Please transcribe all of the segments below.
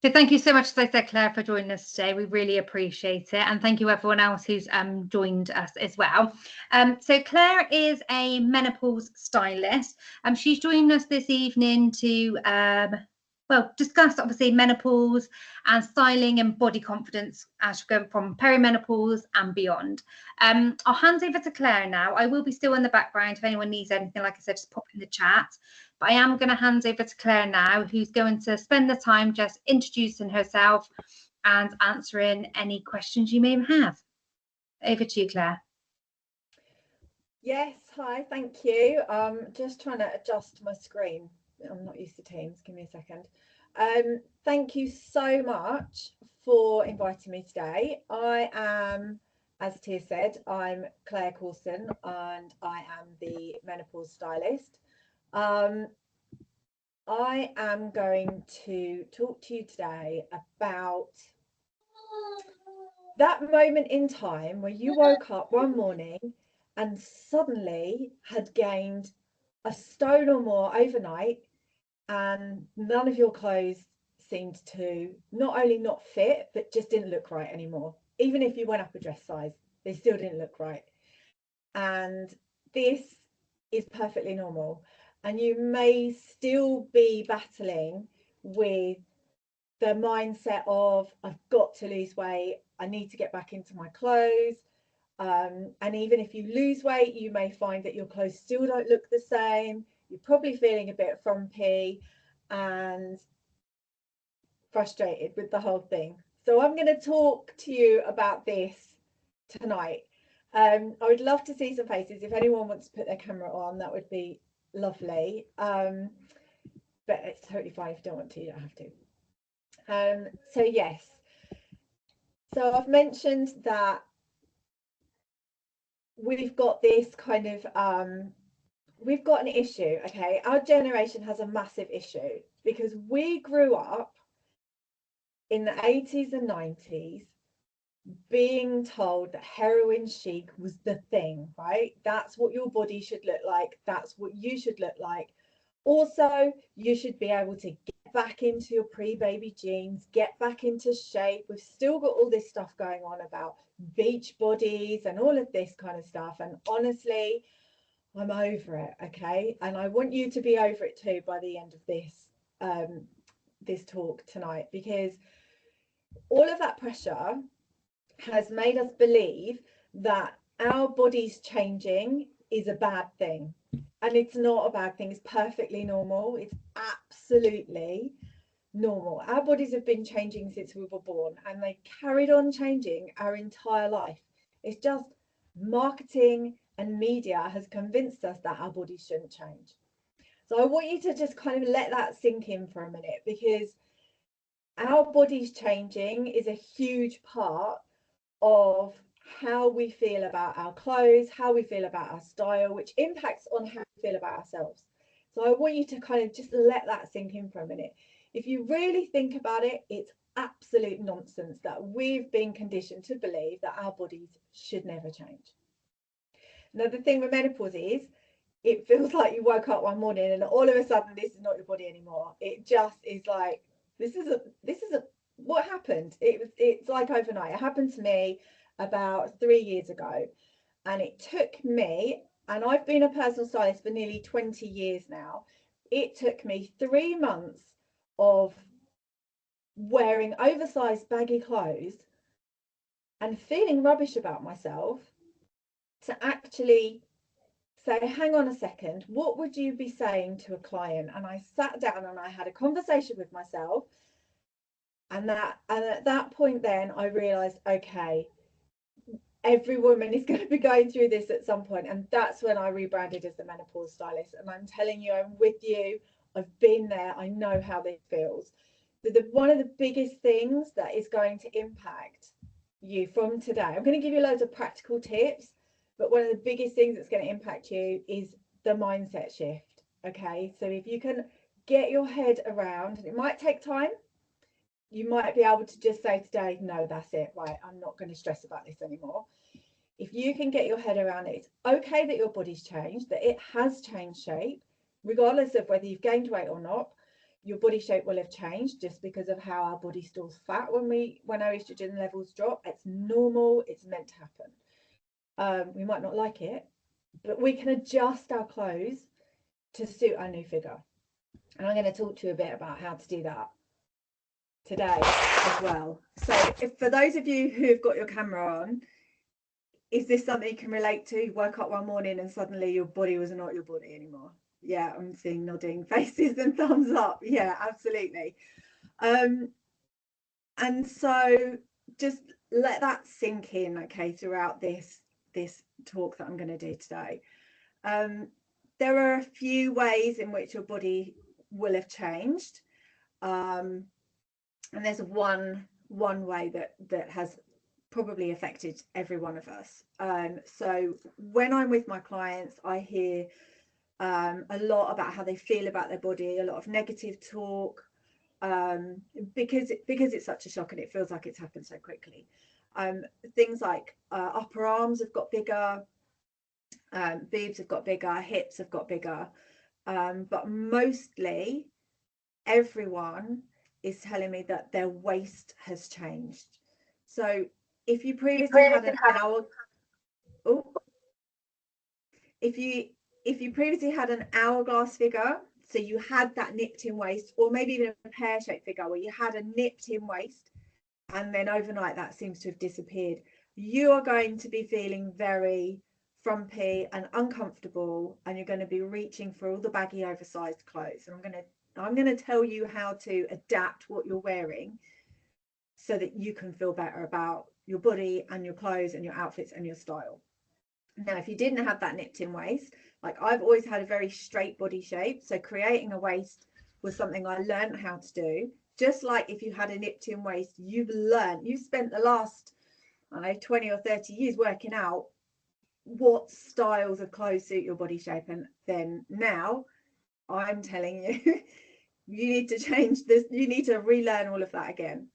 So thank you so much, as I said, Claire, for joining us today. We really appreciate it. And thank you everyone else who's joined us as well. So Claire is a menopause stylist. She's joining us this evening to discuss obviously menopause and styling and body confidence as you go from perimenopause and beyond. I'll hand over to Claire now. I will be still in the background if anyone needs anything, like I said, just pop in the chat. But I am going to hand over to Claire now, who's going to spend the time just introducing herself and answering any questions you may have. Over to you, Claire. Yes, hi, thank you. Just trying to adjust my screen. I'm not used to Teams. Give me a second. Thank you so much for inviting me today. I am, as Tia said, I'm Claire Coulson and I am the menopause stylist. I am going to talk to you today about that moment in time where you woke up one morning and suddenly had gained a stone or more overnight, and none of your clothes seemed to not only not fit, but just didn't look right anymore. Even if you went up a dress size, they still didn't look right. And this is perfectly normal. And you may still be battling with the mindset of, I've got to lose weight, I need to get back into my clothes. And even if you lose weight, you may find that your clothes still don't look the same. You're probably feeling a bit frumpy and frustrated with the whole thing. So I'm going to talk to you about this tonight. I would love to see some faces. If anyone wants to put their camera on, that would be lovely. But it's totally fine if you don't want to, you don't have to. So yes, so I've mentioned that we've got this kind of we've got an issue. Okay, our generation has a massive issue because we grew up in the 80s and 90s being told that heroin chic was the thing, right? That's what your body should look like, that's what you should look like. Also, you should be able to get back into your pre-baby jeans, get back into shape. We've still got all this stuff going on about beach bodies and all of this kind of stuff. And honestly, I'm over it, okay? And I want you to be over it too by the end of this talk tonight, because all of that pressure has made us believe that our bodies changing is a bad thing. And it's not a bad thing. It's perfectly normal. It's absolutely normal. Our bodies have been changing since we were born, and they carried on changing our entire life. It's just marketing and media has convinced us that our bodies shouldn't change. So I want you to just kind of let that sink in for a minute, because our bodies changing is a huge part of how we feel about our clothes, how we feel about our style, which impacts on how we feel about ourselves. So I want you to kind of just let that sink in for a minute. If you really think about it, it's absolute nonsense that we've been conditioned to believe that our bodies should never change. Now, the thing with menopause is, it feels like you woke up one morning and all of a sudden this is not your body anymore. It just is like, this is what happened. It's like overnight. It happened to me about 3 years ago, and it took me, and I've been a personal stylist for nearly 20 years now, it took me 3 months of wearing oversized baggy clothes and feeling rubbish about myself to actually say, hang on a second, what would you be saying to a client? And I sat down and I had a conversation with myself, and at that point then I realized, okay, every woman is going to be going through this at some point. And that's when I rebranded as the menopause stylist. And I'm telling you, I'm with you. I've been there. I know how this feels. One of the biggest things that is going to impact you from today, I'm going to give you loads of practical tips, but one of the biggest things that's going to impact you is the mindset shift. Okay, so if you can get your head around, and it might take time, you might be able to just say today, no, that's it, right, I'm not going to stress about this anymore. If you can get your head around it, it's okay that your body's changed, that it has changed shape, regardless of whether you've gained weight or not. your body shape will have changed just because of how our body stores fat when our estrogen levels drop. It's normal, it's meant to happen. We might not like it, but we can adjust our clothes to suit our new figure. And I'm going to talk to you a bit about how to do that today as well. So if for those of you who have got your camera on, is this something you can relate to? You woke up one morning and suddenly your body was not your body anymore. Yeah, I'm seeing nodding faces and thumbs up. Yeah, absolutely. And so just let that sink in, okay, throughout this talk that I'm going to do today. There are a few ways in which your body will have changed, and there's one way that has probably affected every one of us. So when I'm with my clients, I hear a lot about how they feel about their body, a lot of negative talk, because it's such a shock and it feels like it's happened so quickly. Things like upper arms have got bigger, boobs have got bigger, hips have got bigger, but mostly everyone is telling me that their waist has changed. So if you previously had an hour, if you previously had an hourglass figure, so you had that nipped in waist, or maybe even a pear-shaped figure where you had a nipped in waist, and then overnight that seems to have disappeared, you are going to be feeling very frumpy and uncomfortable, and you're going to be reaching for all the baggy, oversized clothes. And I'm going to tell you how to adapt what you're wearing so that you can feel better about your body and your clothes and your outfits and your style. Now, if you didn't have that nipped in waist, like I've always had a very straight body shape, so creating a waist was something I learned how to do. Just like if you had a nipped in waist, you've spent the last 20 or 30 years working out what styles of clothes suit your body shape, and then now I'm telling you you need to change this, you need to relearn all of that again.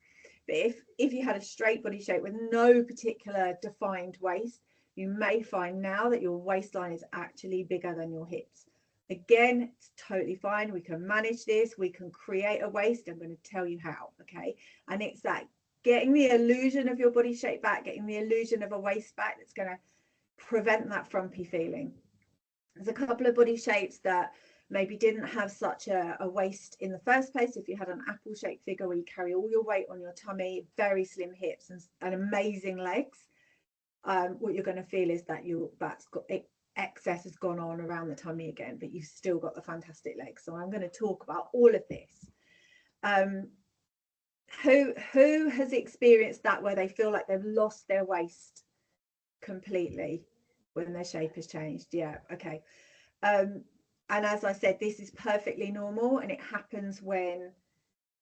But if you had a straight body shape with no particular defined waist, you may find now that your waistline is actually bigger than your hips. Again, it's totally fine. We can manage this. We can create a waist. I'm going to tell you how, okay? And it's that getting the illusion of your body shape back, getting the illusion of a waist back, that's going to prevent that frumpy feeling. There's a couple of body shapes that maybe didn't have such a waist in the first place. If you had an apple shaped figure where you carry all your weight on your tummy, very slim hips and amazing legs, what you're going to feel is that that's got excess has gone on around the tummy again, but you've still got the fantastic legs. So I'm going to talk about all of this. Who has experienced that, where they feel like they've lost their waist completely when their shape has changed? Yeah, okay. And as I said, this is perfectly normal, and it happens when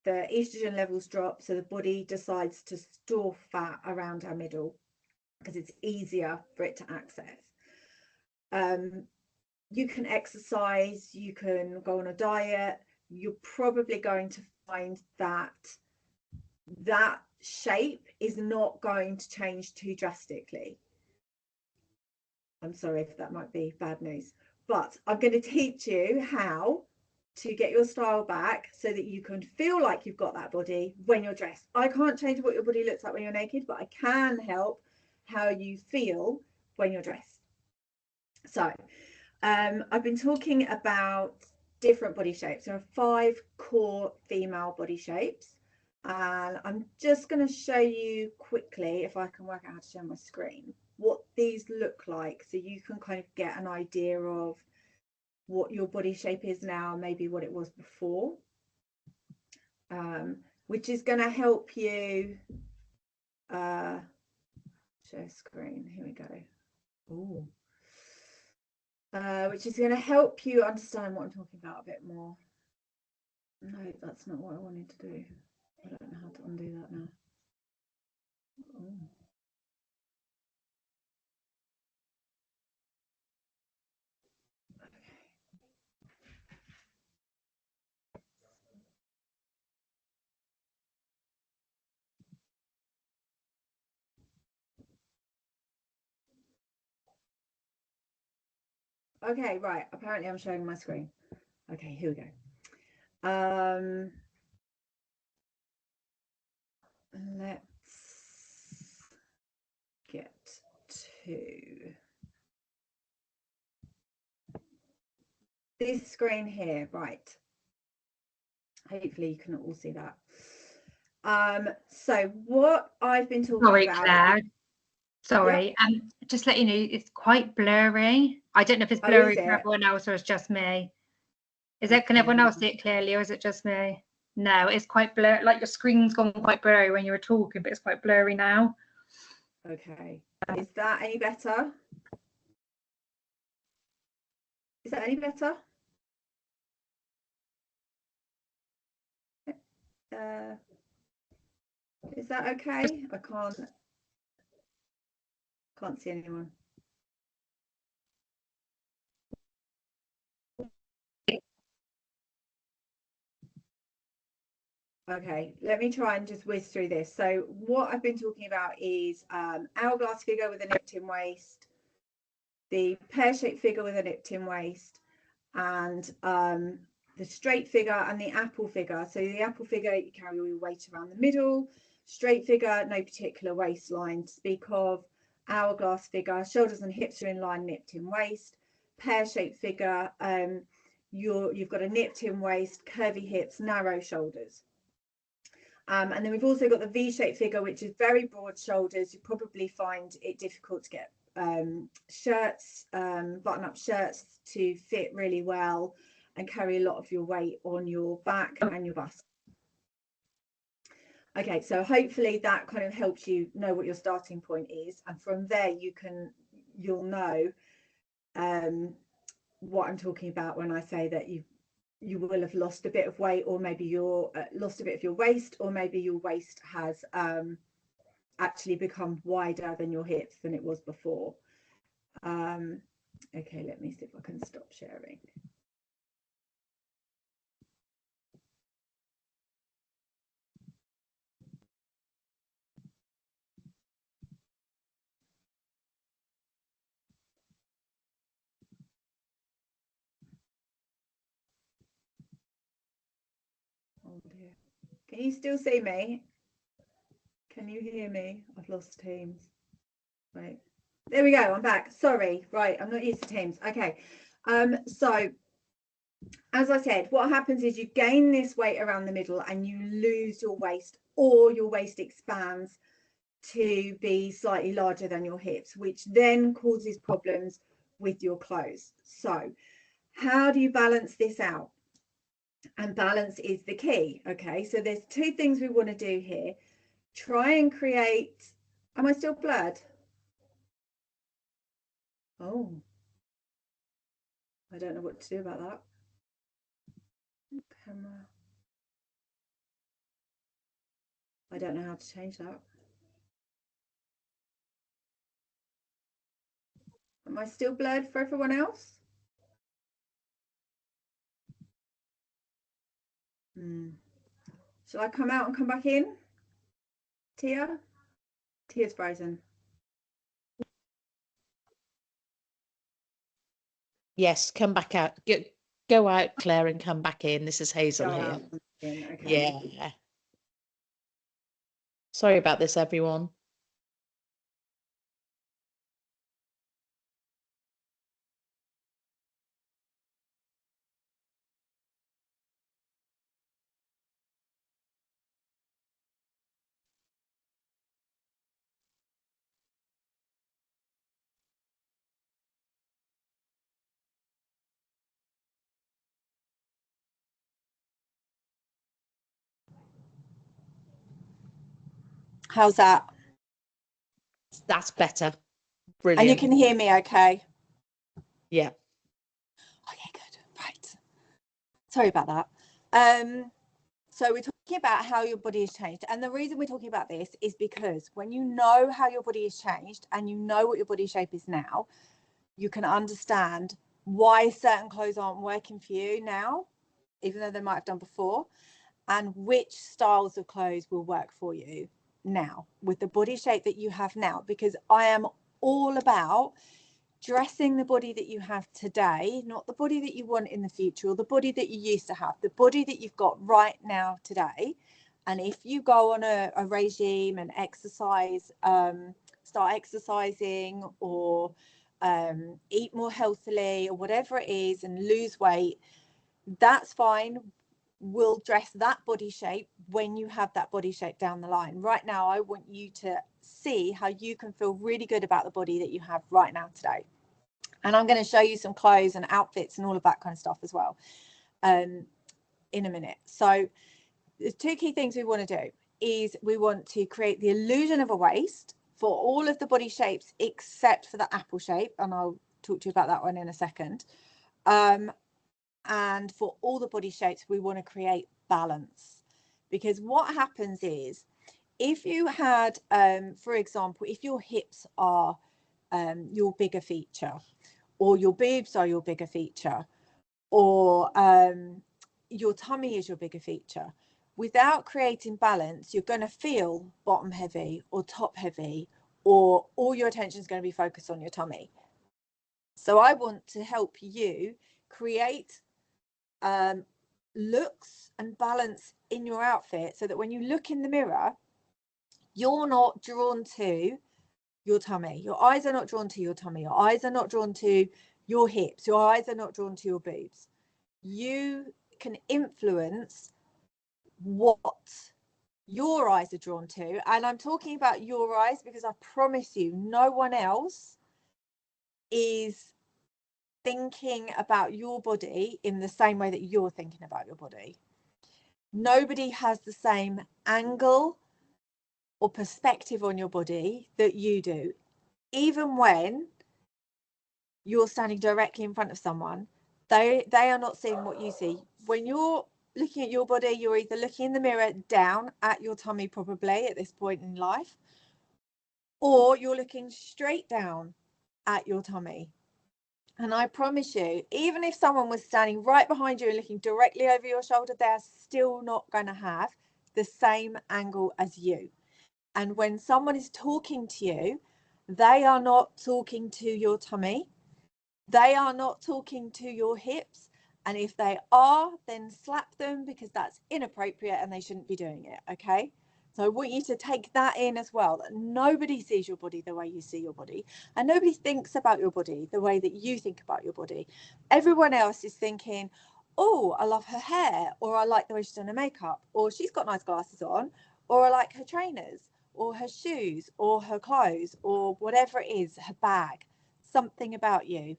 the estrogen levels drop, so the body decides to store fat around our middle because it's easier for it to access. You can exercise, you can go on a diet, you're probably going to find that that shape is not going to change too drastically. I'm sorry if that might be bad news, but I'm going to teach you how to get your style back so that you can feel like you've got that body when you're dressed. I can't change what your body looks like when you're naked, but I can help how you feel when you're dressed. So I've been talking about different body shapes. There are 5 core female body shapes, and I'm just going to show you quickly, if I can work out how to share my screen, what these look like, so you can kind of get an idea of what your body shape is now, maybe what it was before, which is going to help you share screen. Here we go. Ooh. Which is going to help you understand what I'm talking about a bit more. No, that's not what I wanted to do. I don't know how to undo that now. Okay, right. Apparently I'm showing my screen. Okay, here we go. Let's get to this screen here, right? Hopefully you can all see that. So what I've been talking about. Claire. Sorry, yep. Just let you know, it's quite blurry. I don't know if it's blurry for everyone else or it's just me. Can everyone else see it clearly, or is it just me? No, it's quite blurry. Like your screen's gone quite blurry when you were talking, but it's quite blurry now. Okay. Is that any better? Is that any better? Is that okay? I can't see anyone. Okay, let me try and just whiz through this. So what I've been talking about is hourglass figure with a nipped in waist, the pear-shaped figure with a nipped in waist, and the straight figure and the apple figure. So the apple figure, you carry all your weight around the middle. Straight figure, no particular waistline to speak of. Hourglass figure, shoulders and hips are in line, nipped in waist. Pear-shaped figure, you've got a nipped in waist, curvy hips, narrow shoulders. And then we've also got the V-shaped figure, which is very broad shoulders. You probably find it difficult to get shirts, button-up shirts to fit really well and carry a lot of your weight on your back and your bust. Okay, so hopefully that kind of helps you know what your starting point is, and from there you'll know what I'm talking about when I say that you will have lost a bit of weight, or maybe you're lost a bit of your waist, or maybe your waist has actually become wider than your hips than it was before. Okay, let me see if I can stop sharing. Oh dear. Can you still see me? Can you hear me? I've lost Teams. Right. There we go. I'm back. Sorry. Right. I'm not used to Teams. Okay. So as I said, what happens is you gain this weight around the middle and you lose your waist, or your waist expands to be slightly larger than your hips, which then causes problems with your clothes. So how do you balance this out? And balance is the key. Okay, so there's two things we want to do here. Try and create, am I still blurred? Oh, I don't know what to do about that. Camera. I don't know how to change that. Am I still blurred for everyone else? Shall I come out and come back in? Tia? Tia's frozen. Yes, come back out. Go out, Claire, and come back in. This is Hazel here. Okay. Yeah. Sorry about this, everyone. How's that? That's better. Brilliant. And you can hear me okay? Yeah. Okay, good. Right. Sorry about that. So we're talking about how your body has changed. And the reason we're talking about this is because when you know how your body has changed and you know what your body shape is now, you can understand why certain clothes aren't working for you now, even though they might have done before, and which styles of clothes will work for you now with the body shape that you have now. Because I am all about dressing the body that you have today, not the body that you want in the future or the body that you used to have, the body that you've got right now today. And if you go on a regime and exercise, start exercising, or eat more healthily, or whatever it is, and lose weight, that's fine. We'll dress that body shape when you have that body shape down the line. Right now, I want you to see how you can feel really good about the body that you have right now today. And I'm going to show you some clothes and outfits and all of that kind of stuff as well in a minute. So there's two key things we want to do. Is we want to create the illusion of a waist for all of the body shapes except for the apple shape, and I'll talk to you about that one in a second. And for all the body shapes, we want to create balance, because what happens is, if you had, for example, if your hips are your bigger feature, or your boobs are your bigger feature, or your tummy is your bigger feature, without creating balance, you're going to feel bottom heavy or top heavy, or all your attention is going to be focused on your tummy. So I want to help you create looks and balance in your outfit, so that when you look in the mirror, you're not drawn to your tummy. Your eyes are not drawn to your tummy. Your eyes are not drawn to your hips. Your eyes are not drawn to your boobs. You can influence what your eyes are drawn to. And I'm talking about your eyes because I promise you, no one else is thinking about your body in the same way that you're thinking about your body. Nobody has the same angle or perspective on your body that you do. Even when you're standing directly in front of someone, they are not seeing what you see. When you're looking at your body, you're either looking in the mirror down at your tummy, probably at this point in life, or you're looking straight down at your tummy. And I promise you, even if someone was standing right behind you and looking directly over your shoulder, they're still not going to have the same angle as you. And when someone is talking to you, they are not talking to your tummy. They are not talking to your hips. And if they are, then slap them, because that's inappropriate and they shouldn't be doing it. Okay. So I want you to take that in as well, that nobody sees your body the way you see your body, and nobody thinks about your body the way that you think about your body. Everyone else is thinking, oh, I love her hair, or I like the way she's done her makeup, or she's got nice glasses on, or I like her trainers, or her shoes, or her clothes, or whatever it is, her bag, something about you.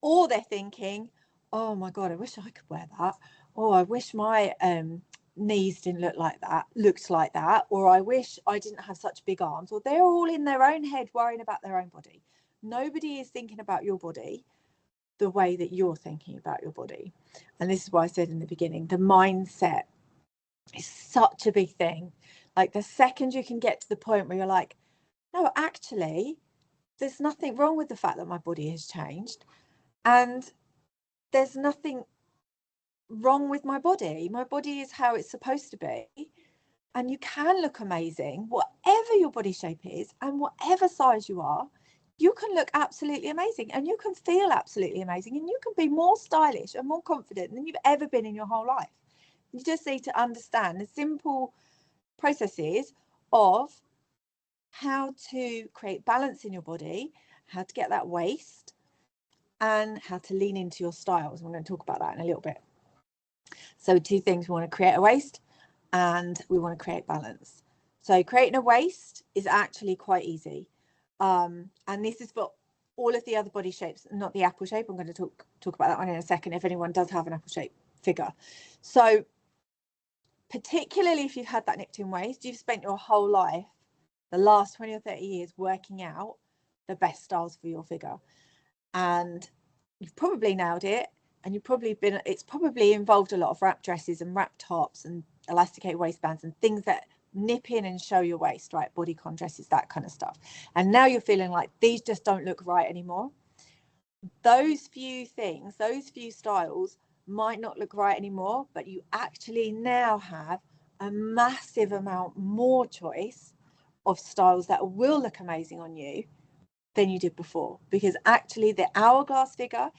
Or they're thinking, oh my God, I wish I could wear that. Oh, I wish my knees didn't looked like that. Or I wish I didn't have such big arms. Or they're all in their own head worrying about their own body. Nobody is thinking about your body the way that you're thinking about your body. And this is why I said in the beginning, the mindset is such a big thing. Like, the second you can get to the point where you're like, no, actually, there's nothing wrong with the fact that my body has changed. And there's nothing wrong with my body. My body is how it's supposed to be. And you can look amazing, whatever your body shape is and whatever size you are. You can look absolutely amazing, and you can feel absolutely amazing, and you can be more stylish and more confident than you've ever been in your whole life. You just need to understand the simple processes of how to create balance in your body, how to get that waist, and how to lean into your styles. I'm going to talk about that in a little bit. So two things: we want to create a waist and we want to create balance. So creating a waist is actually quite easy. And this is for all of the other body shapes, not the apple shape. I'm going to talk about that one in a second, if anyone does have an apple shape figure. So particularly if you've had that nipped in waist, you've spent your whole life, the last 20 or 30 years, working out the best styles for your figure. And you've probably nailed it. And it's probably involved a lot of wrap dresses and wrap tops and elasticated waistbands and things that nip in and show your waist, right? Bodycon dresses, that kind of stuff. And now you're feeling like these just don't look right anymore. Those few things, those few styles might not look right anymore, but you actually now have a massive amount more choice of styles that will look amazing on you than you did before, because actually the hourglass figure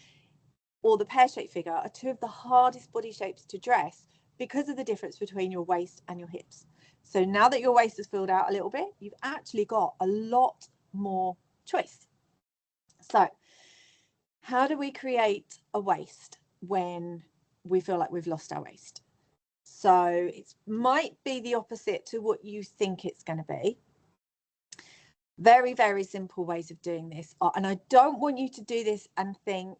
or the pear-shaped figure are two of the hardest body shapes to dress because of the difference between your waist and your hips. So now that your waist is filled out a little bit, you've actually got a lot more choice. So how do we create a waist when we feel like we've lost our waist? So it might be the opposite to what you think it's going to be. Very, very simple ways of doing this. And I don't want you to do this and think,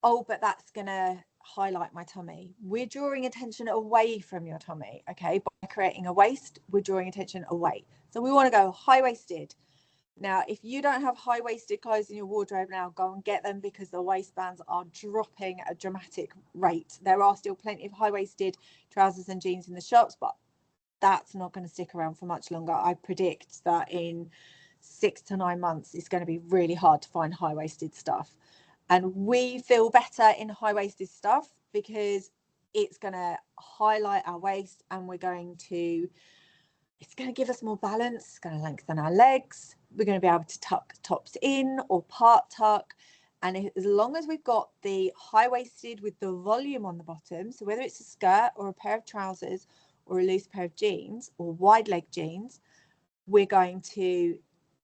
oh, but that's going to highlight my tummy. We're drawing attention away from your tummy, okay? By creating a waist, we're drawing attention away. So we want to go high-waisted. Now, if you don't have high-waisted clothes in your wardrobe now, go and get them, because the waistbands are dropping at a dramatic rate. There are still plenty of high-waisted trousers and jeans in the shops, but that's not going to stick around for much longer. I predict that in 6 to 9 months, it's going to be really hard to find high-waisted stuff. And we feel better in high-waisted stuff because it's going to highlight our waist, and it's going to give us more balance. It's going to lengthen our legs. We're going to be able to tuck tops in or part tuck. And as long as we've got the high-waisted with the volume on the bottom, so whether it's a skirt or a pair of trousers or a loose pair of jeans or wide leg jeans, we're going to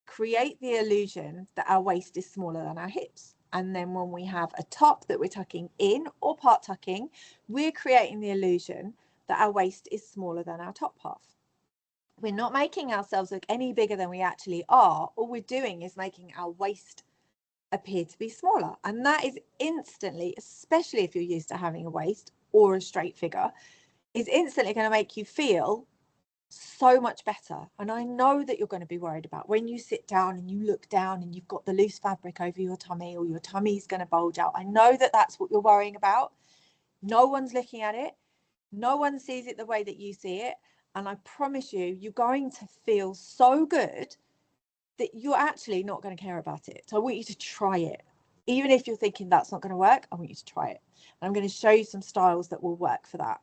create the illusion that our waist is smaller than our hips. And then when we have a top that we're tucking in or part tucking, we're creating the illusion that our waist is smaller than our top half. We're not making ourselves look any bigger than we actually are. All we're doing is making our waist appear to be smaller. And that is instantly, especially if you're used to having a waist or a straight figure, is instantly going to make you feel so much better. And I know that you're going to be worried about when you sit down and you look down and you've got the loose fabric over your tummy, or your tummy is going to bulge out. I know that that's what you're worrying about. No one's looking at it. No one sees it the way that you see it. And I promise you, you're going to feel so good that you're actually not going to care about it. So I want you to try it. Even if you're thinking that's not going to work, I want you to try it. And I'm going to show you some styles that will work for that,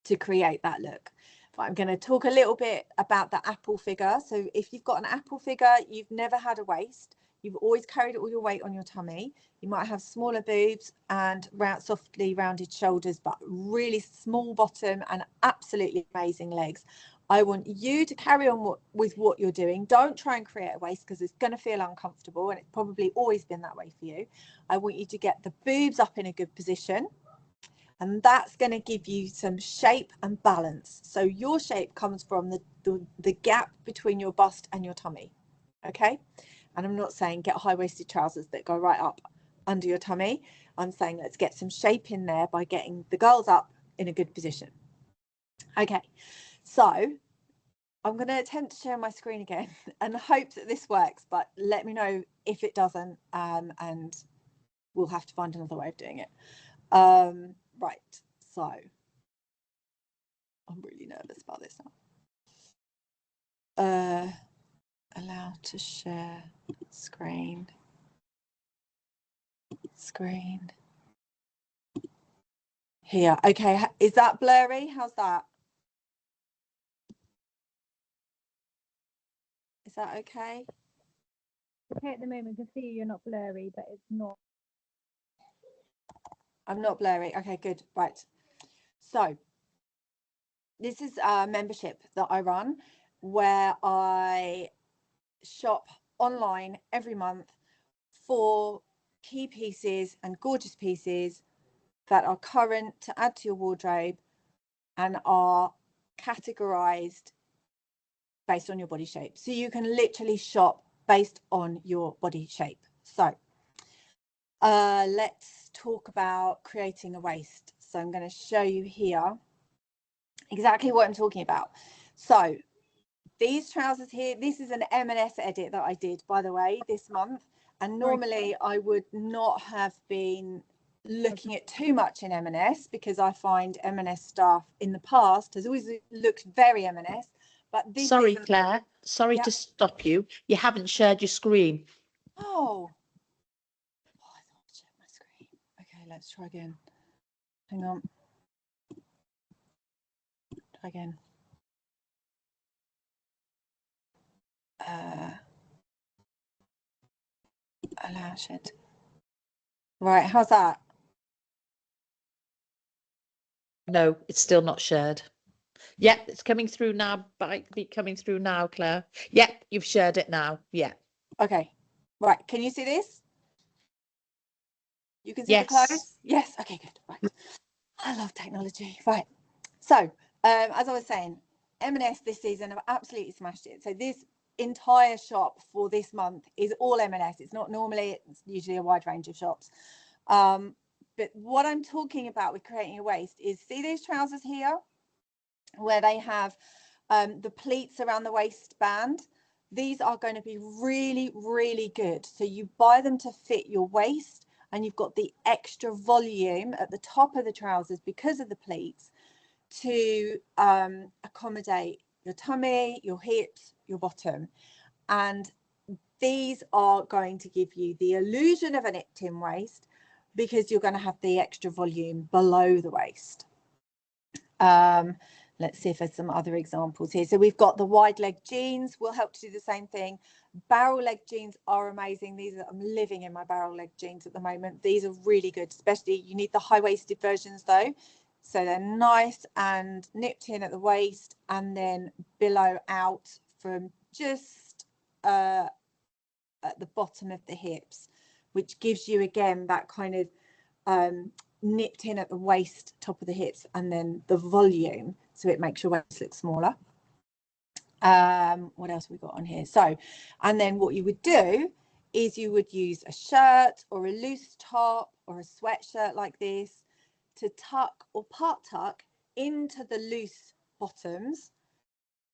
to create that look. But I'm going to talk a little bit about the apple figure. So if you've got an apple figure, you've never had a waist, you've always carried all your weight on your tummy, you might have smaller boobs and softly rounded shoulders, but really small bottom and absolutely amazing legs. I want you to carry on with what you're doing. Don't try and create a waist, because it's going to feel uncomfortable, and it's probably always been that way for you. I want you to get the boobs up in a good position. And that's going to give you some shape and balance. So your shape comes from the gap between your bust and your tummy. Okay. And I'm not saying get high-waisted trousers that go right up under your tummy. I'm saying let's get some shape in there by getting the girls up in a good position. Okay. So I'm going to attempt to share my screen again and hope that this works, but let me know if it doesn't, and we'll have to find another way of doing it. Right, so I'm really nervous about this now. Allow to share screen. Here, okay, is that blurry? How's that? Is that okay? Okay, at the moment, I can see you're not blurry, but it's not. I'm not blurry. Okay, good. Right. So this is a membership that I run, where I shop online every month for key pieces and gorgeous pieces that are current to add to your wardrobe and are categorized based on your body shape. So you can literally shop based on your body shape. So let's talk about creating a waist. So I'm going to show you here exactly what I'm talking about. So these trousers here, this is an M&S edit that I did, by the way, this month. And normally I would not have been looking at too much in M&S, because I find M&S stuff in the past has always looked very M&S. But this Sorry, Claire. Sorry Yeah. to stop you. You haven't shared your screen. Oh, I thought I'd share my screen. Okay, let's try again. Hang on. Try again. Allow shed. Right, how's that? No, it's still not shared. Yep, it's coming through now. Might be coming through now, Claire. Yep, you've shared it now. Yeah. Okay. Right, can you see this? You can see the Yes. clothes? Yes. Okay, good. Right. I love technology. Right. So, as I was saying, M&S this season have absolutely smashed it. So this entire shop for this month is all M&S. It's not normally, it's usually a wide range of shops. But what I'm talking about with creating a waist is, see these trousers here where they have the pleats around the waistband? These are going to be really, really good. So you buy them to fit your waist, and you've got the extra volume at the top of the trousers because of the pleats to accommodate your tummy, your hips, your bottom. And these are going to give you the illusion of a nipped-in waist because you're going to have the extra volume below the waist. Let's see if there's some other examples here. So we've got the wide leg jeans will help to do the same thing. Barrel leg jeans are amazing. These are, I'm living in my barrel leg jeans at the moment. These are really good, especially you need the high-waisted versions though. So they're nice and nipped in at the waist and then billow out from just at the bottom of the hips, which gives you again that kind of nipped in at the waist, top of the hips, and then the volume, so it makes your waist look smaller. What else have we got on here? So, and then what you would do is you would use a shirt or a loose top or a sweatshirt like this to tuck or part tuck into the loose bottoms,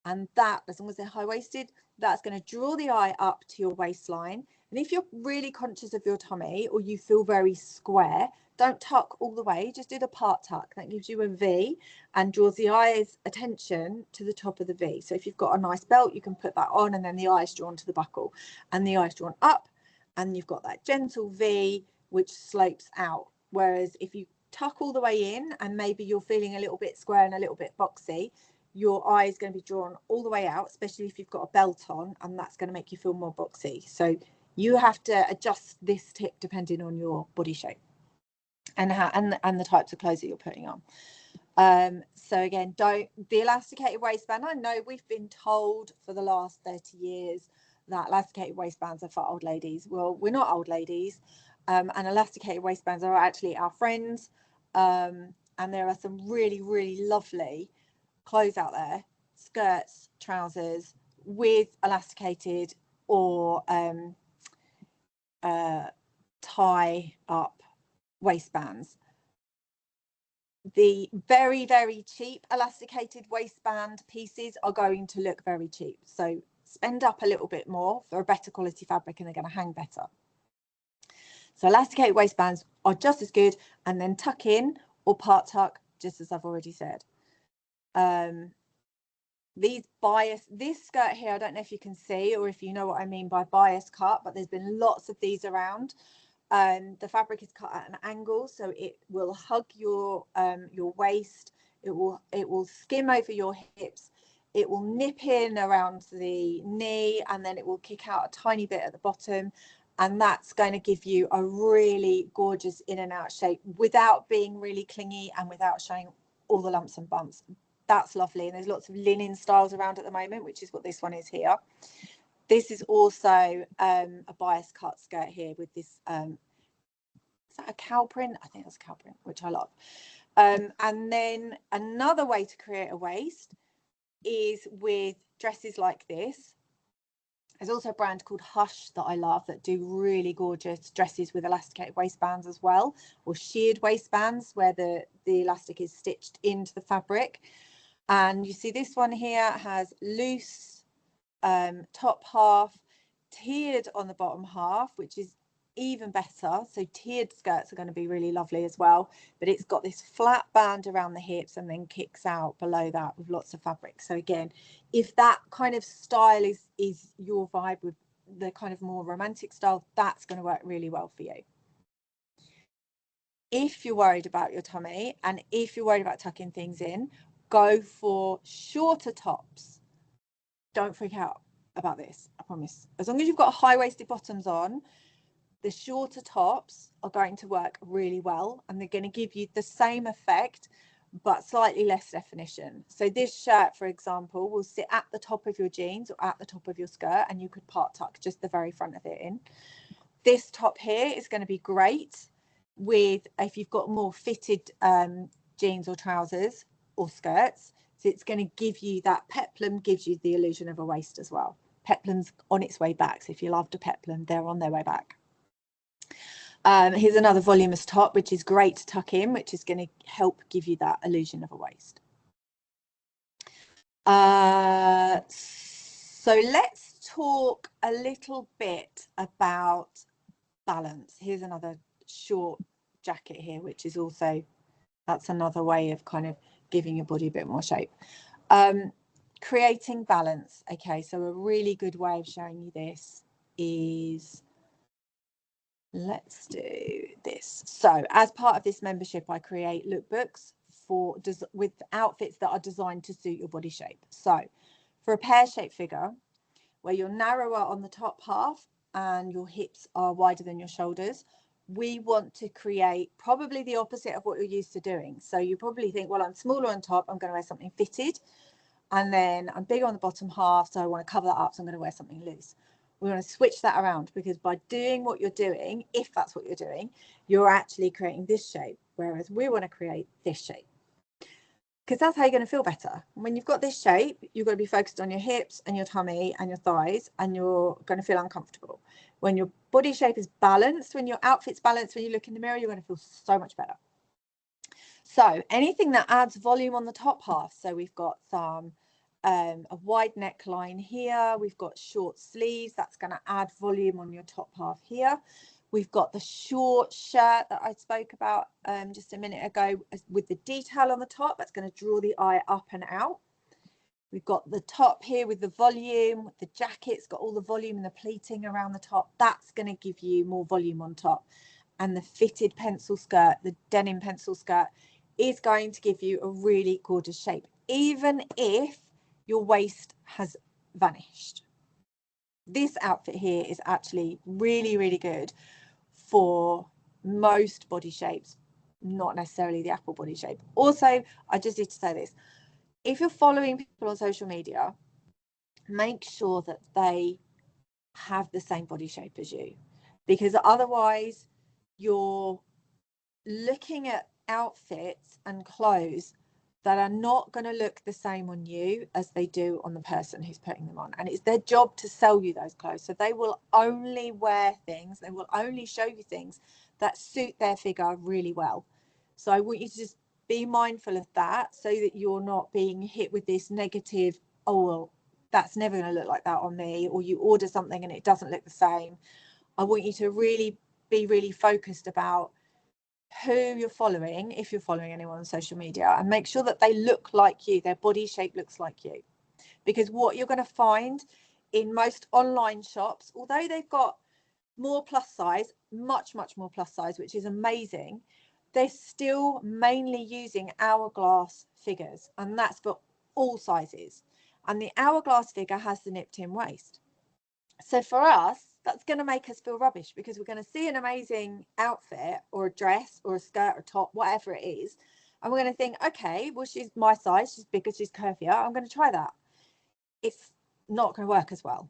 and that, as long as they're high-waisted, that's going to draw the eye up to your waistline. And if you're really conscious of your tummy or you feel very square, don't tuck all the way, just do the part tuck. That gives you a V and draws the eye's attention to the top of the V. So if you've got a nice belt, you can put that on, and then the eye is drawn to the buckle and the eye is drawn up, and you've got that gentle V which slopes out. Whereas if you tuck all the way in and maybe you're feeling a little bit square and a little bit boxy, your eye is going to be drawn all the way out, especially if you've got a belt on, and that's going to make you feel more boxy. So you have to adjust this tip depending on your body shape and how and the types of clothes that you're putting on. So again, the elasticated waistband, I know we've been told for the last 30 years that elasticated waistbands are for old ladies. Well, we're not old ladies, and elasticated waistbands are actually our friends, and there are some really, really lovely clothes out there, skirts, trousers with elasticated or tie up waistbands. The very, very cheap elasticated waistband pieces are going to look very cheap. So spend up a little bit more for a better quality fabric and they're going to hang better. So elasticated waistbands are just as good, and then tuck in or part tuck, just as I've already said. This skirt here, I don't know if you can see or if you know what I mean by bias cut, but there's been lots of these around. The fabric is cut at an angle, so it will hug your waist. It will skim over your hips. It will nip in around the knee, and then it will kick out a tiny bit at the bottom, and that's going to give you a really gorgeous in and out shape without being really clingy and without showing all the lumps and bumps. That's lovely. And there's lots of linen styles around at the moment, which is what this one is here. This is also a bias cut skirt here with this, is that a cow print? I think that's a cow print, which I love. And then another way to create a waist is with dresses like this. There's also a brand called Hush that I love that do really gorgeous dresses with elasticated waistbands as well, or sheared waistbands where the elastic is stitched into the fabric. And you see this one here has loose top half, tiered on the bottom half, which is even better. So tiered skirts are going to be really lovely as well, but it's got this flat band around the hips and then kicks out below that with lots of fabric. So again, if that kind of style is your vibe, with the kind of more romantic style, that's going to work really well for you. If you're worried about your tummy and if you're worried about tucking things in, go for shorter tops. Don't freak out about this, I promise. As long as you've got high-waisted bottoms on, the shorter tops are going to work really well, and they're going to give you the same effect but slightly less definition. So this shirt, for example, will sit at the top of your jeans or at the top of your skirt, and you could part tuck just the very front of it in. This top here is going to be great with if you've got more fitted jeans or trousers or skirts. So it's going to give you that peplum, gives you the illusion of a waist as well. Peplum's on its way back. So if you loved a peplum, they're on their way back. Here's another voluminous top, which is great to tuck in, which is going to help give you that illusion of a waist. So let's talk a little bit about balance. Here's another short jacket here, which is also, that's another way of kind of giving your body a bit more shape. Creating balance. Okay, so a really good way of showing you this is, let's do this. So as part of this membership, I create lookbooks with outfits that are designed to suit your body shape. So for a pear-shaped figure, where you're narrower on the top half and your hips are wider than your shoulders, we want to create probably the opposite of what you're used to doing. So you probably think, well, I'm smaller on top, I'm going to wear something fitted, and then I'm bigger on the bottom half, so I want to cover that up, so I'm going to wear something loose. We want to switch that around, because by doing what you're doing, if that's what you're doing, you're actually creating this shape, whereas we want to create this shape, because that's how you're going to feel better. When you've got this shape, you've got to be focused on your hips and your tummy and your thighs, and you're going to feel uncomfortable. When your body shape is balanced, when your outfit's balanced, when you look in the mirror, you're going to feel so much better. So anything that adds volume on the top half. So we've got some a wide neckline here. We've got short sleeves. That's going to add volume on your top half here. We've got the short shirt that I spoke about just a minute ago with the detail on the top. That's going to draw the eye up and out. We've got the top here with the volume. The jacket's got all the volume and the pleating around the top. That's going to give you more volume on top. And the fitted pencil skirt, the denim pencil skirt, is going to give you a really gorgeous shape, even if your waist has vanished. This outfit here is actually really, really good for most body shapes, not necessarily the apple body shape. Also, I just need to say this. If you're following people on social media, make sure that they have the same body shape as you, because otherwise you're looking at outfits and clothes that are not going to look the same on you as they do on the person who's putting them on. And it's their job to sell you those clothes. So they will only wear things, they will only show you things that suit their figure really well. So I want you to just be mindful of that, so that you're not being hit with this negative, oh, well, that's never going to look like that on me, or you order something and it doesn't look the same. I want you to really be really focused about who you're following, if you're following anyone on social media, and make sure that they look like you, their body shape looks like you. Because what you're going to find in most online shops, although they've got more plus size, much more plus size, which is amazing, they're still mainly using hourglass figures, and that's for all sizes. And the hourglass figure has the nipped in waist. So for us, that's going to make us feel rubbish, because we're going to see an amazing outfit or a dress or a skirt or top, whatever it is, and we're going to think, okay, well, she's my size, she's bigger, she's curvier, I'm going to try that. It's not going to work as well.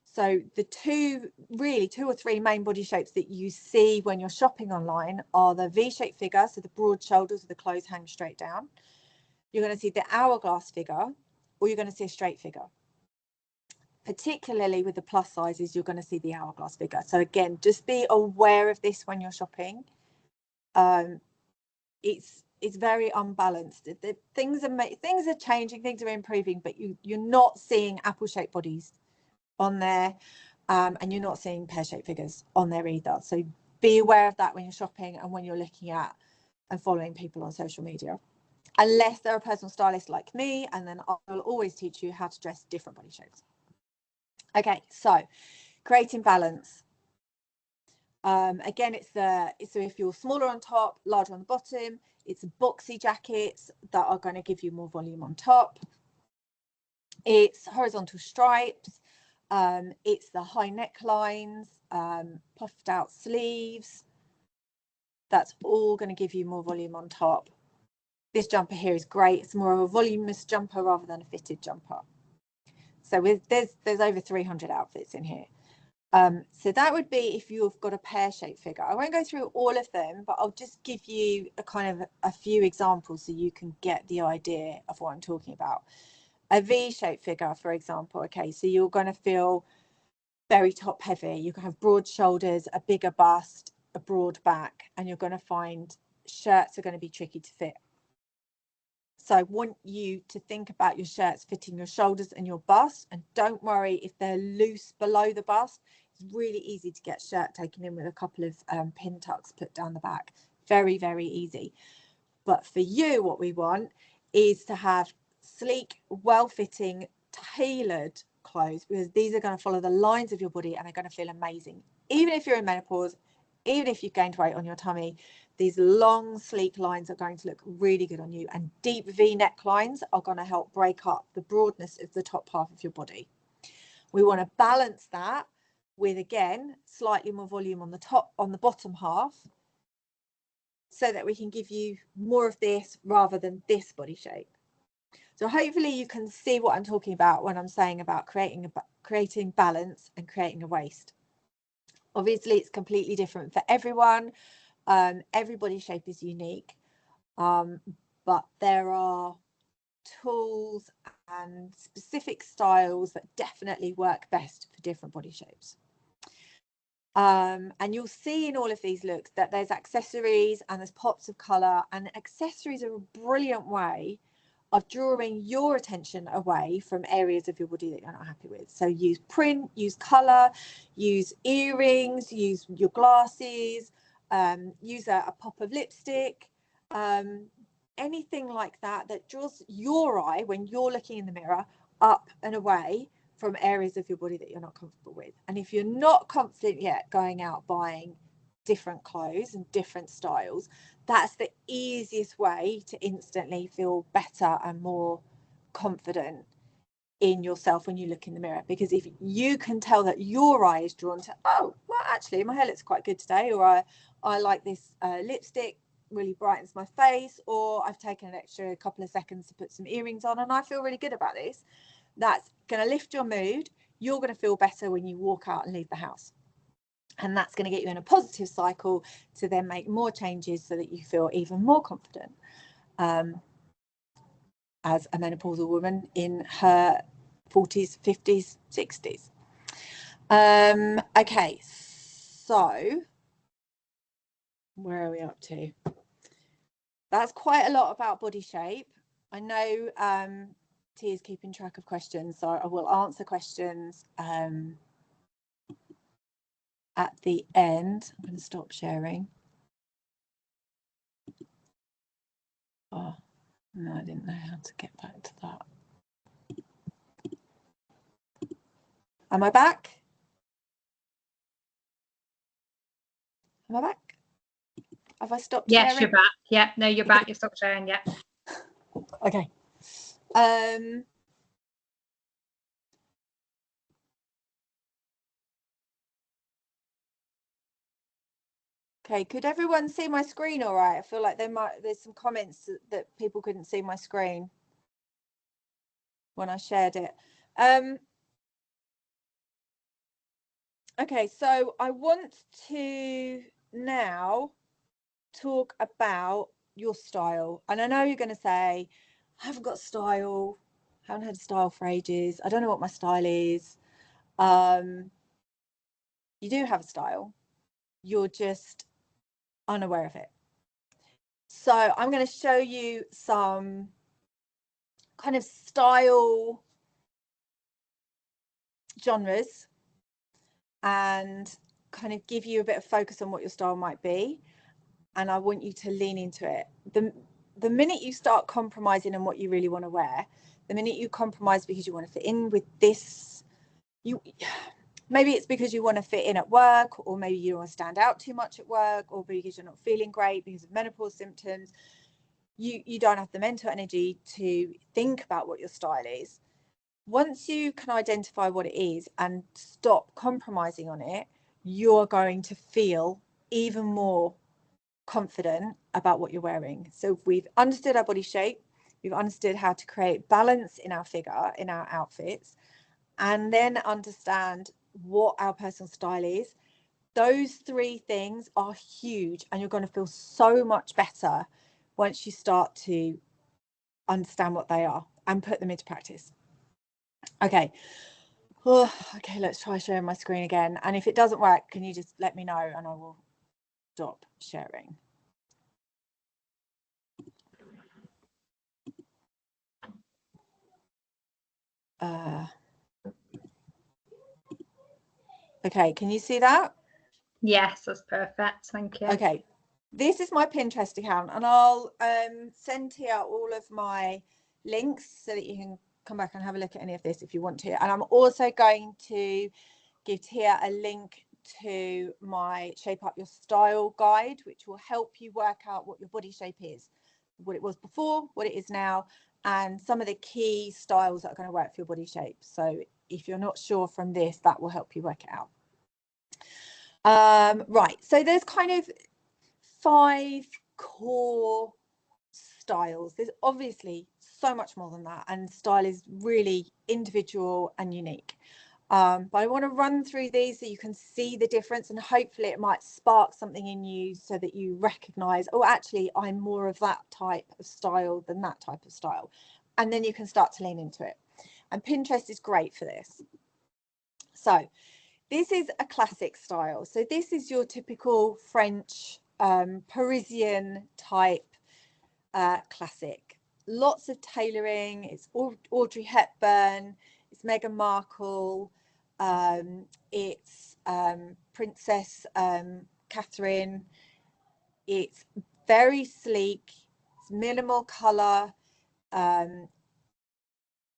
So the two or three main body shapes that you see when you're shopping online are the V-shaped figure, so the broad shoulders with the clothes hang straight down. You're going to see the hourglass figure, or you're going to see a straight figure. Particularly with the plus sizes, you're going to see the hourglass figure. So again, just be aware of this when you're shopping. It's very unbalanced. Things are changing, things are improving, but you're not seeing apple-shaped bodies on there, and you're not seeing pear-shaped figures on there either. So be aware of that when you're shopping and when you're looking at and following people on social media, unless they're a personal stylist like me, and then I'll always teach you how to dress different body shapes. Okay, so creating balance. Again, so if you're smaller on top, larger on the bottom, it's boxy jackets that are going to give you more volume on top. It's horizontal stripes. It's the high necklines, puffed out sleeves. That's all going to give you more volume on top. This jumper here is great. It's more of a voluminous jumper rather than a fitted jumper. So there's over 300 outfits in here. So that would be if you've got a pear-shaped figure. I won't go through all of them, but I'll just give you a few examples so you can get the idea of what I'm talking about. A V-shaped figure, for example. Okay, so you're going to feel very top heavy. You can have broad shoulders, a bigger bust, a broad back, and you're going to find shirts are going to be tricky to fit. So I want you to think about your shirts fitting your shoulders and your bust, and don't worry if they're loose below the bust. It's really easy to get shirt taken in with a couple of pin tucks put down the back. Very, very easy. But for you, what we want is to have sleek, well-fitting, tailored clothes, because these are going to follow the lines of your body and they're going to feel amazing. Even if you're in menopause, even if you've gained weight on your tummy, these long, sleek lines are going to look really good on you. And deep V necklines are going to help break up the broadness of the top half of your body. We want to balance that with, again, slightly more volume on the top, on the bottom half, so that we can give you more of this rather than this body shape. So hopefully you can see what I'm talking about when I'm saying about creating balance and creating a waist. Obviously, it's completely different for everyone. Every body shape is unique, but there are tools and specific styles that definitely work best for different body shapes. And you'll see in all of these looks that there's accessories and there's pops of colour, and accessories are a brilliant way of drawing your attention away from areas of your body that you're not happy with. So use print, use colour, use earrings, use your glasses, use a pop of lipstick, anything like that that draws your eye when you're looking in the mirror up and away from areas of your body that you're not comfortable with. And if you're not confident yet going out buying different clothes and different styles, that's the easiest way to instantly feel better and more confident in yourself when you look in the mirror. Because if you can tell that your eye is drawn to, oh, well, actually my hair looks quite good today, or I like this lipstick, really brightens my face, or I've taken an extra couple of seconds to put some earrings on and I feel really good about this, that's going to lift your mood. You're going to feel better when you walk out and leave the house. And that's going to get you in a positive cycle to then make more changes so that you feel even more confident as a menopausal woman in her 40s, 50s, 60s. Okay, so where are we up to? That's quite a lot about body shape. I know T is keeping track of questions, so I will answer questions at the end. I'm going to stop sharing. Oh, no, I didn't know how to get back to that. Am I back? Am I back? Have I stopped Yes, sharing? you're back. Yeah, no, you're back. You stopped sharing. Yeah. Okay. Okay, could everyone see my screen all right? I feel like there's some comments that people couldn't see my screen when I shared it. Okay, so I want to now talk about your style. And I know you're going to say, I haven't got style, haven't had a style for ages, I don't know what my style is. You do have a style, you're just unaware of it. So I'm going to show you some kind of style genres and kind of give you a bit of focus on what your style might be. And I want you to lean into it. The minute you start compromising on what you really want to wear, the minute you compromise because you want to fit in with this, maybe it's because you want to fit in at work, or maybe you don't want to stand out too much at work, or because you're not feeling great because of menopause symptoms, you don't have the mental energy to think about what your style is. once you can identify what it is and stop compromising on it, you're going to feel even more confident about what you're wearing. So we've understood our body shape, we've understood how to create balance in our figure, in our outfits, and then understand what our personal style is. Those three things are huge, and you're going to feel so much better once you start to understand what they are and put them into practice. Okay. Oh, okay, let's try sharing my screen again. And if it doesn't work, can you just let me know and I will stop sharing. Okay, can you see that? Yes, that's perfect. Thank you. Okay, this is my Pinterest account, and I'll send here all of my links so that you can come back and have a look at any of this if you want to. And I'm also going to give here a link to my Shape Up Your Style guide, which will help you work out what your body shape is, what it was before, what it is now, and some of the key styles that are going to work for your body shape. So if you're not sure from this, that will help you work it out. Right, so there's kind of 5 core styles. There's obviously so much more than that, and style is really individual and unique. But I want to run through these so you can see the difference, and hopefully it might spark something in you so that you recognize, oh, actually I'm more of that type of style than that type of style, and then you can start to lean into it. And Pinterest is great for this. So this is a classic style. So this is your typical French, Parisian type classic. Lots of tailoring. It's Audrey Hepburn, it's Meghan Markle, it's Princess Catherine. It's very sleek, it's minimal colour,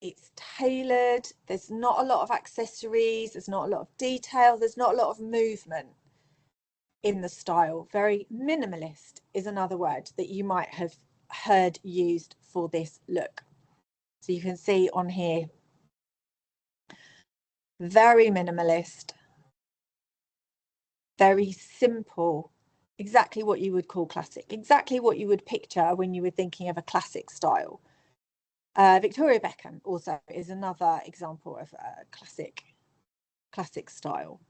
it's tailored, there's not a lot of accessories, there's not a lot of detail, there's not a lot of movement in the style. Very minimalist is another word that you might have heard used for this look. So you can see on here, very minimalist, very simple, exactly what you would call classic, exactly what you would picture when you were thinking of a classic style. Victoria Beckham also is another example of a classic style.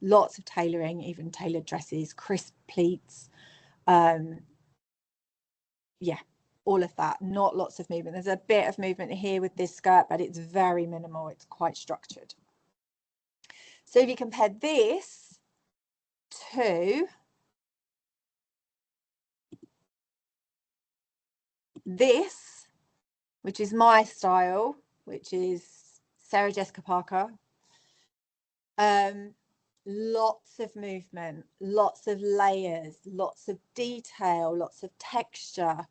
Lots of tailoring, even tailored dresses, crisp pleats, yeah, all of that. Not lots of movement. There's a bit of movement here with this skirt, but it's very minimal. It's quite structured. So if you compare this to this, which is my style, which is Sarah Jessica Parker, lots of movement, lots of layers, lots of detail, lots of texture,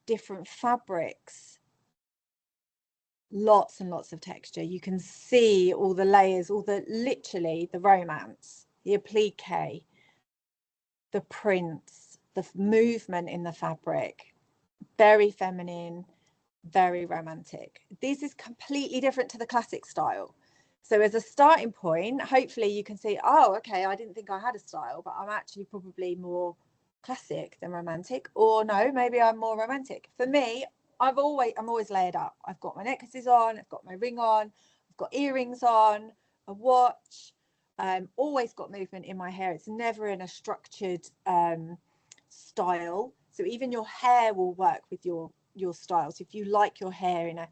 different fabrics, lots and lots of texture. You can see all the layers, all the literally the romance, the applique, the prints, the movement in the fabric. Very feminine, very romantic. This is completely different to the classic style. So as a starting point, hopefully you can see, oh, okay, I didn't think I had a style, but I'm actually probably more classic than romantic. Or no, maybe I'm more romantic. For me, I'm always layered up. I've got my necklaces on, I've got my ring on, I've got earrings on, a watch, always got movement in my hair. It's never in a structured style. So even your hair will work with your style. So if you like your hair in a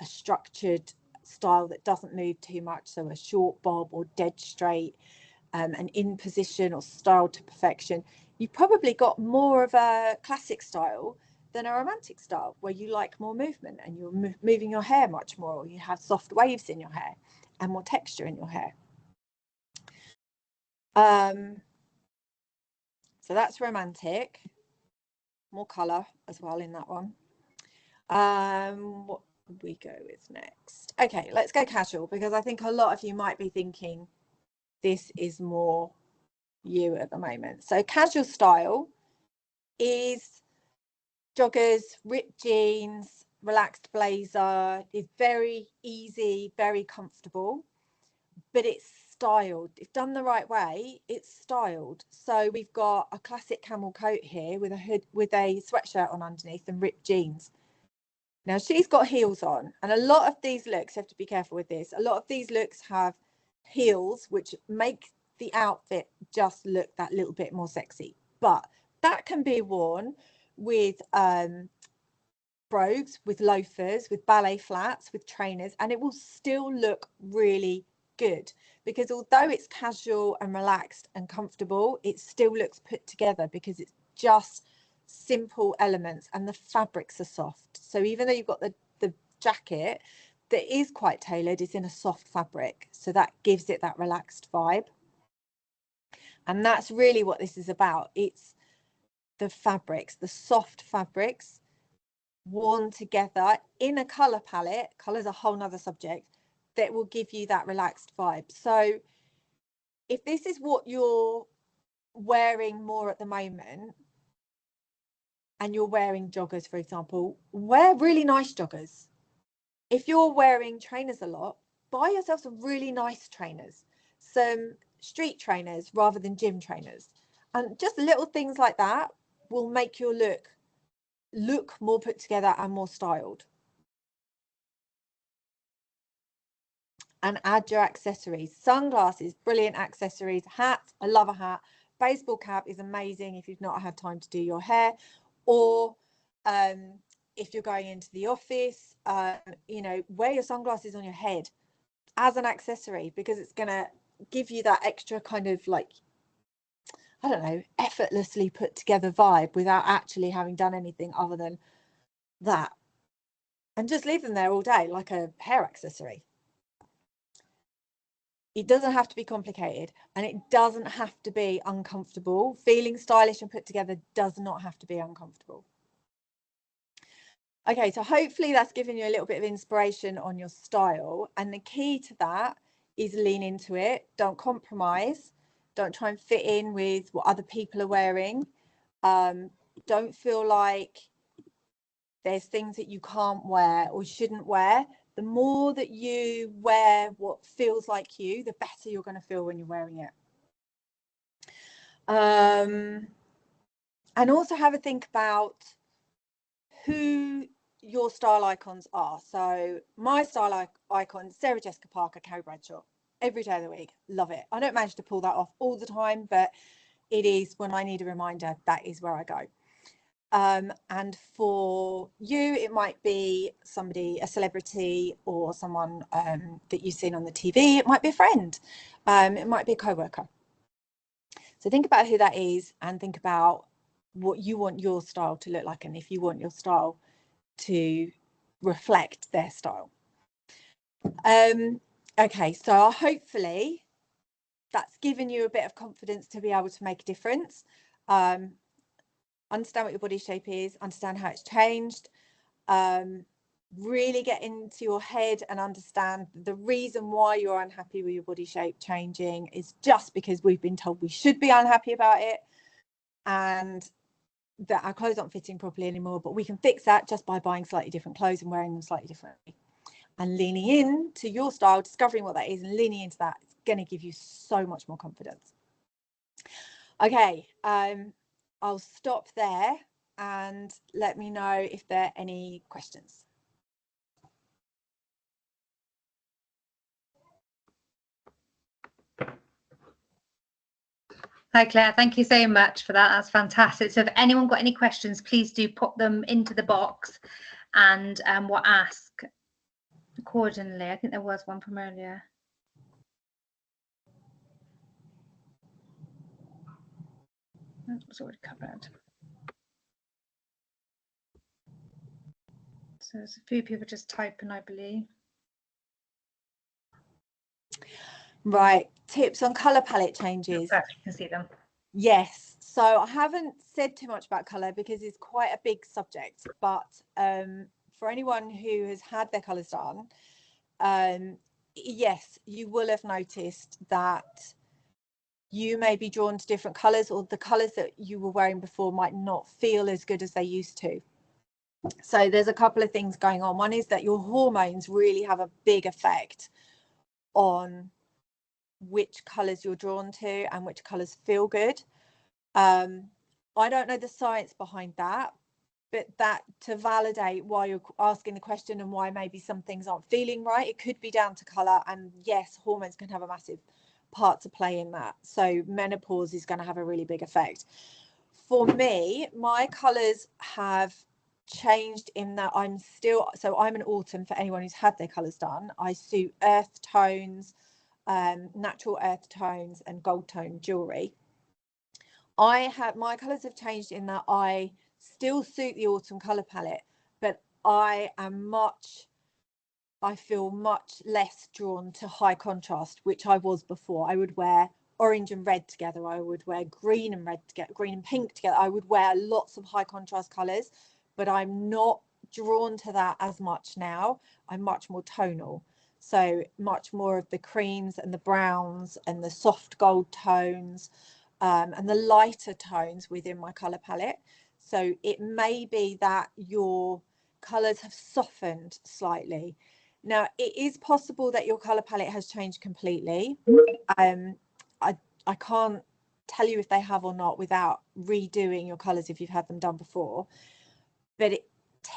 structured style that doesn't move too much, so a short bob or dead straight, and in position or styled to perfection, you've probably got more of a classic style than a romantic style, where you like more movement and you're moving your hair much more, or you have soft waves in your hair and more texture in your hair. So that's romantic. More colour as well in that one. What would we go with next? Okay, let's go casual, because I think a lot of you might be thinking this is more you at the moment. So casual style is joggers, ripped jeans, relaxed blazer is very easy, very comfortable, but it's styled. If done the right way, it's styled. So we've got a classic camel coat here with a hood, with a sweatshirt on underneath and ripped jeans. Now she's got heels on, and a lot of these looks, you have to be careful with this, a lot of these looks have heels which make the outfit just look that little bit more sexy, but that can be worn with brogues, with loafers, with ballet flats, with trainers, and it will still look really good, because although it's casual and relaxed and comfortable, it still looks put together because it's just simple elements and the fabrics are soft. So even though you've got the jacket that is quite tailored, it's in a soft fabric, so that gives it that relaxed vibe. And that's really what this is about. It's the fabrics, the soft fabrics worn together in a color palette. Color's a whole nother subject, that will give you that relaxed vibe. So if this is what you're wearing more at the moment, and you're wearing joggers, for example, wear really nice joggers. If you're wearing trainers a lot, buy yourself some really nice trainers, some street trainers rather than gym trainers. And just little things like that will make your look more put together and more styled. And add your accessories. Sunglasses, brilliant accessories. Hats, I love a hat. Baseball cap is amazing if you've not had time to do your hair, or if you're going into the office, you know, wear your sunglasses on your head as an accessory, because it's going to give you that extra kind of, like, I don't know, effortlessly put together vibe without actually having done anything other than that. And just leave them there all day like a hair accessory. It doesn't have to be complicated, and it doesn't have to be uncomfortable. Feeling stylish and put together does not have to be uncomfortable. Okay, so hopefully that's given you a little bit of inspiration on your style. And the key to that is lean into it. Don't compromise. Don't try and fit in with what other people are wearing. Don't feel like there's things that you can't wear or shouldn't wear. The more that you wear what feels like you, the better you're going to feel when you're wearing it. And also have a think about who your style icons are. So my style icon, Sarah Jessica Parker, Carrie Bradshaw, every day of the week. Love it. I don't manage to pull that off all the time, but it is when I need a reminder, that is where I go. And for you, it might be somebody, a celebrity, or someone that you've seen on the TV. It might be a friend. It might be a co-worker. So think about who that is, and think about what you want your style to look like, and if you want your style to reflect their style. Okay, so hopefully that's given you a bit of confidence to be able to make a difference. Understand what your body shape is, understand how it's changed, really get into your head and understand the reason why you're unhappy with your body shape changing is just because we've been told we should be unhappy about it, and that our clothes aren't fitting properly anymore, but we can fix that just by buying slightly different clothes and wearing them slightly differently. And leaning into your style, discovering what that is and leaning into that, it's going to give you so much more confidence. Okay, I'll stop there and let me know if there are any questions. Hi Claire, thank you so much for that. That's fantastic. So if anyone got any questions, please do pop them into the box and we'll ask accordingly. I think there was one from earlier. That was already covered. So there's a few people just typing, I believe. Right, tips on colour palette changes. You can see them. Yes, so I haven't said too much about colour because it's quite a big subject, but for anyone who has had their colours done, yes, you will have noticed that you may be drawn to different colours, or the colours that you were wearing before might not feel as good as they used to. So there's a couple of things going on. One is that your hormones really have a big effect on which colours you're drawn to and which colours feel good. I don't know the science behind that, but that to validate why you're asking the question and why maybe some things aren't feeling right, it could be down to colour. And yes, hormones can have a massive part to play in that. So menopause is going to have a really big effect. For me, my colours have changed in that I'm an autumn for anyone who's had their colours done. I suit earth tones, natural earth tones and gold tone jewellery. My colours have changed in that I still suit the autumn colour palette, but I feel much less drawn to high contrast, which I was before. I would wear orange and red together. I would wear green and red together, green and pink together. I would wear lots of high contrast colours, but I'm not drawn to that as much now. I'm much more tonal. So much more of the creams and the browns and the soft gold tones, and the lighter tones within my colour palette. So it may be that your colours have softened slightly. Now, it is possible that your colour palette has changed completely. I can't tell you if they have or not without redoing your colours if you've had them done before. But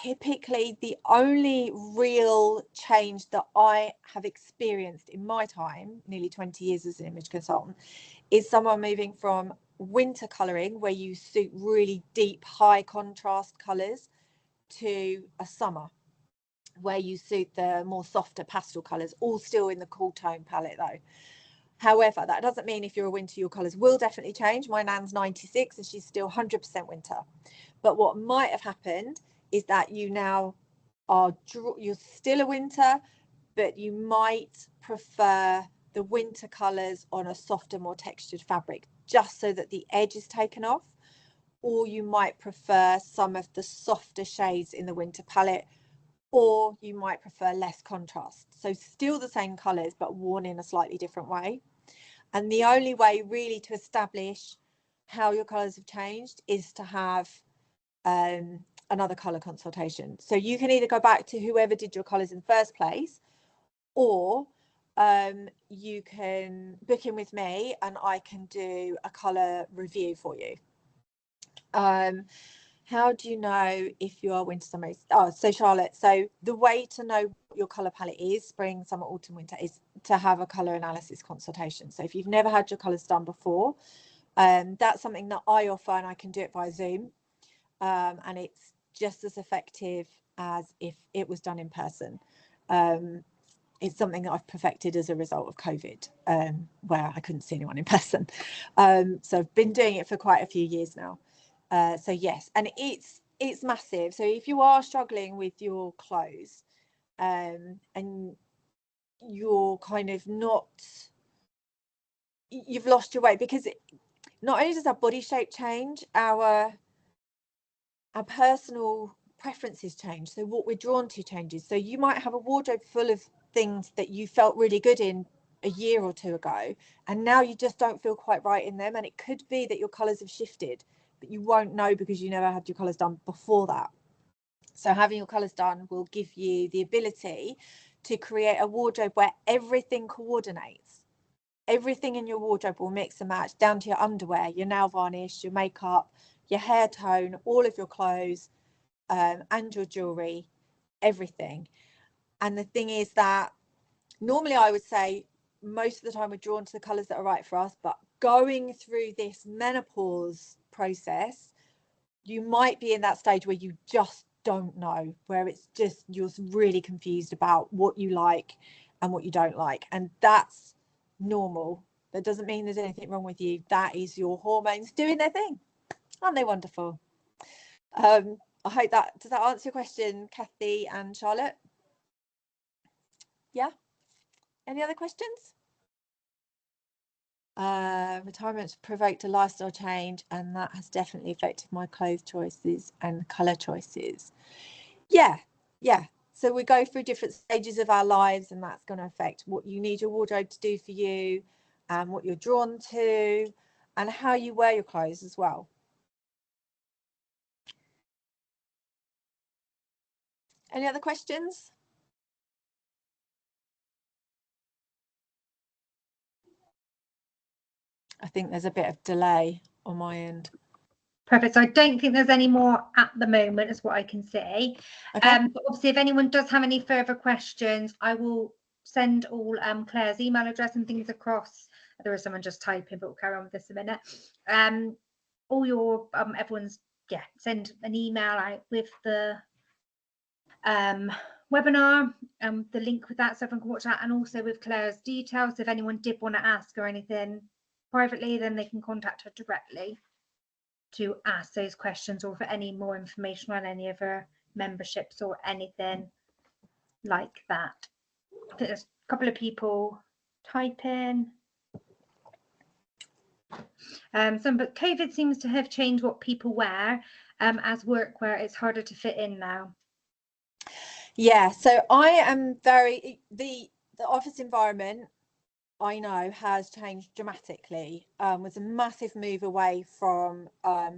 typically, the only real change that I have experienced in my time, nearly 20 years as an image consultant, is someone moving from winter colouring, where you suit really deep, high contrast colours, to a summer, where you suit the more softer pastel colours, all still in the cool tone palette though. However, that doesn't mean if you're a winter, your colours will definitely change. My nan's 96 and she's still 100% winter. But what might have happened is that you now you're still a winter, but you might prefer the winter colours on a softer, more textured fabric, just so that the edge is taken off. Or you might prefer some of the softer shades in the winter palette, or you might prefer less contrast. So still the same colours, but worn in a slightly different way. And the only way really to establish how your colours have changed is to have another colour consultation. So you can either go back to whoever did your colours in the first place, or you can book in with me and I can do a colour review for you. How do you know if you are winter, summer? So Charlotte, so the way to know what your colour palette is, spring, summer, autumn, winter, is to have a colour analysis consultation. So if you've never had your colours done before, that's something that I offer, and I can do it via Zoom. And it's just as effective as if it was done in person. It's something that I've perfected as a result of COVID, where I couldn't see anyone in person. So I've been doing it for quite a few years now. So yes, and it's massive. So if you are struggling with your clothes, and you're kind of you've lost your way, because not only does our body shape change, our personal preferences change. So what we're drawn to changes. So you might have a wardrobe full of things that you felt really good in a year or two ago, and now you just don't feel quite right in them. And it could be that your colours have shifted, but you won't know because you never had your colours done before that. So having your colours done will give you the ability to create a wardrobe where everything coordinates. Everything in your wardrobe will mix and match, down to your underwear, your nail varnish, your makeup, your hair tone, all of your clothes, and your jewellery, everything. And the thing is that normally I would say most of the time we're drawn to the colours that are right for us, but going through this menopause process, you might be in that stage where you just don't know, where it's just you're really confused about what you like and what you don't like. And that's normal. That doesn't mean there's anything wrong with you. That is your hormones doing their thing. Aren't they wonderful? I hope does that answer your question, Kathy and Charlotte? Yeah. Any other questions? Retirement provoked a lifestyle change, and that has definitely affected my clothes choices and colour choices. Yeah. So we go through different stages of our lives, and that's going to affect what you need your wardrobe to do for you, and what you're drawn to, and how you wear your clothes as well. Any other questions? I think there's a bit of delay on my end. Perfect. So I don't think there's any more at the moment, is what I can see. Okay. But obviously, if anyone does have any further questions, I will send all Claire's email address and things across. There is someone just typing, but we'll carry on with this a minute. All your everyone's send an email out with the webinar, the link with that, so everyone can watch that, and also with Claire's details. If anyone did want to ask her anything privately, then they can contact her directly to ask those questions, or for any more information on any of her memberships or anything like that. I think there's a couple of people typing. But COVID seems to have changed what people wear, as workwear is harder to fit in now. Yeah, so I am the office environment, I know, has changed dramatically. Was a massive move away from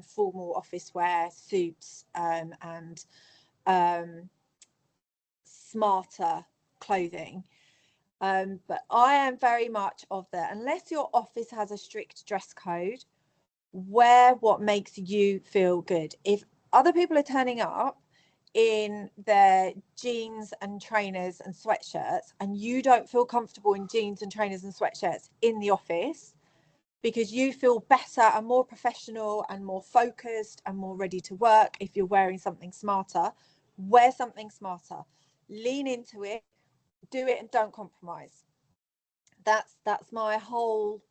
formal office wear, suits, and smarter clothing. But I am very much of the, unless your office has a strict dress code, wear what makes you feel good. If other people are turning up in their jeans and trainers and sweatshirts, and you don't feel comfortable in jeans and trainers and sweatshirts in the office because you feel better and more professional and more focused and more ready to work if you're wearing something smarter, wear something smarter. Lean into it, do it, and don't compromise. That's my whole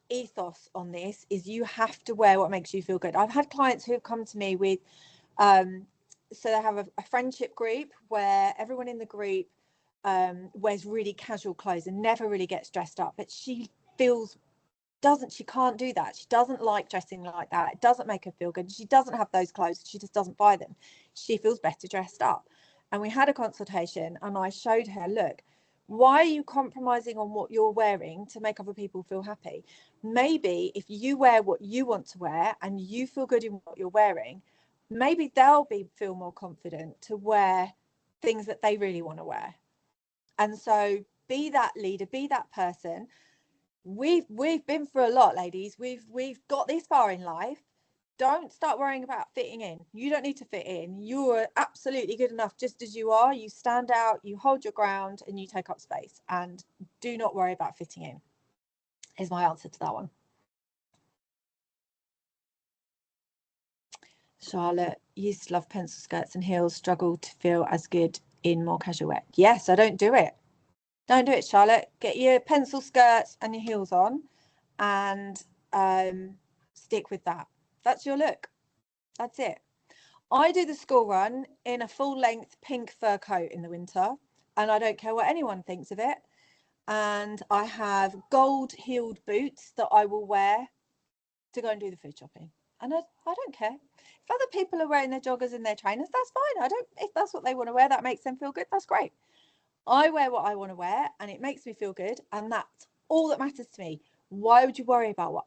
ethos on this, is you have to wear what makes you feel good. I've had clients who have come to me with so they have a friendship group where everyone in the group wears really casual clothes and never really gets dressed up, but she can't do that. She doesn't like dressing like that. It doesn't make her feel good. She doesn't have those clothes. She just doesn't buy them. She feels better dressed up. And we had a consultation and I showed her, look, why are you compromising on what you're wearing to make other people feel happy? Maybe if you wear what you want to wear and you feel good in what you're wearing, maybe they'll feel more confident to wear things that they really want to wear. And so be that leader, be that person. We've been through a lot, ladies. We've got this far in life. Don't start worrying about fitting in. You don't need to fit in. You are absolutely good enough just as you are. You stand out, you hold your ground, and you take up space. And do not worry about fitting in, is my answer to that one. Charlotte, used to love pencil skirts and heels, struggle to feel as good in more casual wear. Yes, I don't do it. Don't do it, Charlotte. Get your pencil skirts and your heels on and stick with that. That's your look. That's it. I do the school run in a full length pink fur coat in the winter, and I don't care what anyone thinks of it. And I have gold heeled boots that I will wear to go and do the food shopping. And I don't care. If other people are wearing their joggers and their trainers, that's fine. If that's what they want to wear, that makes them feel good, that's great. I wear what I want to wear and it makes me feel good, and that's all that matters to me. Why would you worry about what